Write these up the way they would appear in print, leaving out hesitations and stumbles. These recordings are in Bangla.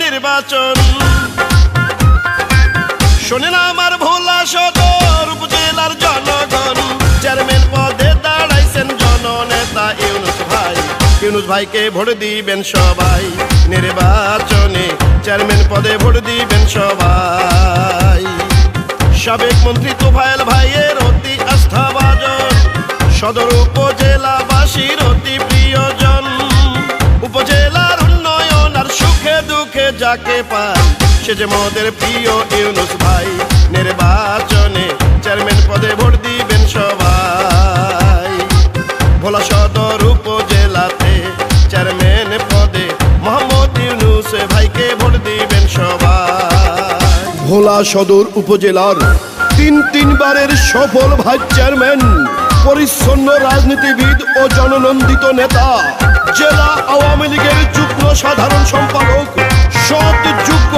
নির্বাচন। শোনেন আমার ভোলা সদর উপজেলার জনগণ, চেয়ারম্যান পদে দাঁড়াইছেন জননেতা ইউনুস ভাই। ইউনুস ভাইকে ভোট দিবেন সবাই নির্বাচনে, চেয়ারম্যান পদে ভোট দিবেন সবাই। সাবেক মন্ত্রী তোফায়েল ভাইয়ের অতি আস্থাভাজন, সদর উপজেলাবাসীর অতি প্রিয়জন। উপজেলার উন্নয়ন আর সুখে দুঃখে যাকে পায়, সে যে মোদের প্রিয় ইউনুস ভাই। নির্বাচনে চেয়ারম্যান পদে ভোট দিবেন সবাই। ভোলা সদর উপজেলাতে চেয়ারম্যান পদে মোহাম্মদ ইউনুস ভাইকে ভোট দিবেন সবাই। ভোলা সদর উপজেলার তিনবারের সফল ভাইস চেয়ারম্যান, পরিচ্ছন্ন রাজনীতিবিদ ও জননন্দিত নেতা, জেলা আওয়ামী লীগের যুগ্ম সাধারণ সম্পাদক, সৎ যোগ্য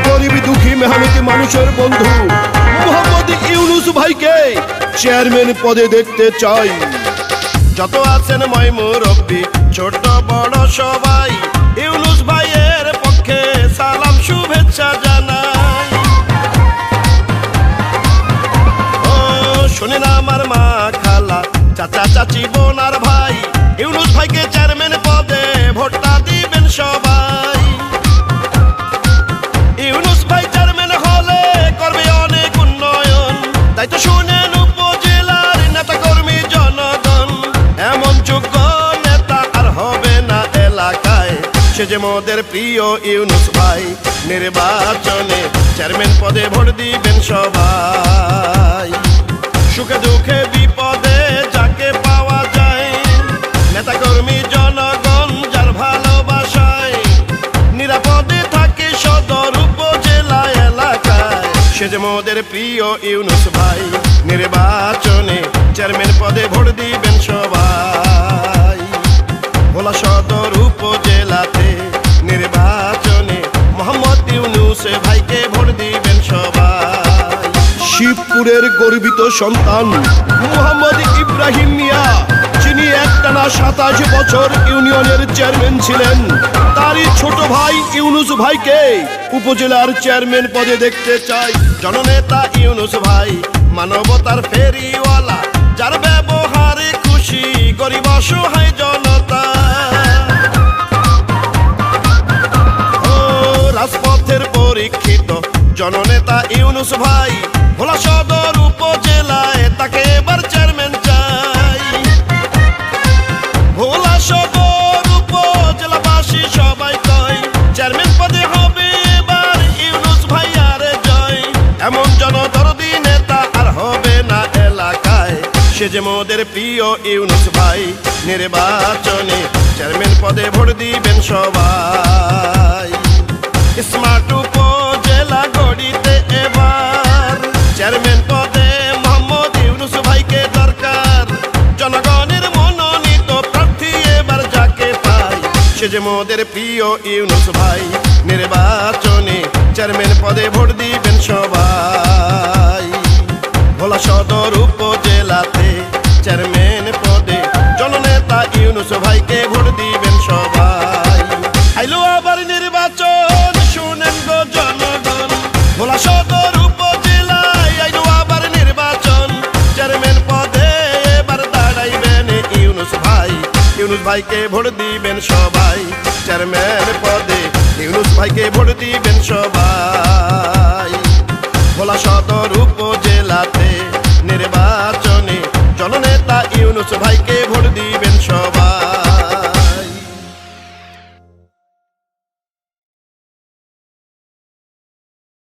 গরিবী দুঃখী মেহনতি মানুষের বন্ধু মোহাম্মদ ইউনুস ভাইকে চেয়ারম্যান পদে দেখতে চাই। যত আছেন ময় মুরব্বী ছোট বড় সবাই, ইউনুস ভাইয়ের পক্ষে সালাম শুভেচ্ছা জানাই। ও শুনেন আমার মা খালা চাচা চাচি বোন আর ভাই, ইউনুস ভাইকে চেয়ারম্যান পদে ভোটটা দিবেন সবাই। ইউনুস ভাই চেয়ারম্যান হলে করবে অনেক উন্নয়ন, তাই তো শুনেন উপজেলার নেতা কর্মী জনগণ, এমন যোগ্য নেতা আর হবে না এলাকায়, সে যে মোদের প্রিয় ইউনুস ভাই। নির্বাচনে চেয়ারম্যান পদে ভোট দিবেন সবাই। সুখে দুঃখে বিপদে যাকে পাওয়া যায়, নেতা কর্মী জনগণ যার ভালোবাসায়, নিরাপদে থাকে সদর উপজেলা এলাকায়, সে যে মোদের প্রিয় ইউনুস ভাই। নির্বাচনে চেয়ারম্যান পদে ভোট দিবেন সবাই। ভোলা সদর উপজেলাতে নির্বাচনে মোহাম্মদ ইউনুস ভাইকে ভোট দিবেন সবাই। শিবপুরের গর্বিত সন্তান মোহাম্মদ ইব্রাহিম মিয়া, যিনি একটানা 27 বছর ইউনিয়নের চেয়ারম্যান ছিলেন, তারই ছোট ভাই ইউনুস ভাইকে উপজেলার চেয়ারম্যান পদে দেখতে চাই। জননেতা ইউনুস ভাই মানবতার ফেরিওয়ালা, যার ব্যবহারে খুশি গরিব অসহায় জনতা। ও রাজপথের পরীক্ষিত জননেতা ইউনুস ভাই, ভোলা সদর উপজেলায় তাকে এবার চেয়ারম্যান চাই। ভোলা সদর উপজেলাবাসী সবাই কয়, চেয়ারম্যান পদে হবে এবার ইউনুস ভাই আর জয়। এমন জনদরদি নেতা আর হবে না এলাকায়, সে যে মোদের প্রিয় ইউনুস ভাই। নির্বাচনে চেয়ারম্যান পদে ভোট দিবেন সবাই। স্মার্ট উপজেলা গড়িতে এবার চেয়ারম্যান পদে মোহাম্মদ ইউনুস ভাইকে দরকার। জনগণের মনোনীত প্রার্থী এবার যাকে পায়, সে যে মোদের প্রিয় ইউনুস ভাই। নির্বাচনে চেয়ারম্যান পদে ভোট দিবেন সবাই। ভোলা সদর উপজেলাতে চেয়ারম্যান পদে জননেতা ইউনুস ভাইকে ভোট দিবেন সবাই। আইলো আবার নির্বাচন, শুনেন গো জনগণ, ভোলা সদর উপজেলায় আইলো আবার নির্বাচন। চেয়ারম্যান পদে এবার দাঁড়াইবেন ইউনুস ভাই। ইউনুস ভাইকে ভোট দিবেন সবাই। চেয়ারম্যান পদে ইউনুস ভাইকে ভোট দিবেন সবাই। ভোলা সদর উপজেলাতে নির্বাচনে জননেতা ইউনুস ভাইকে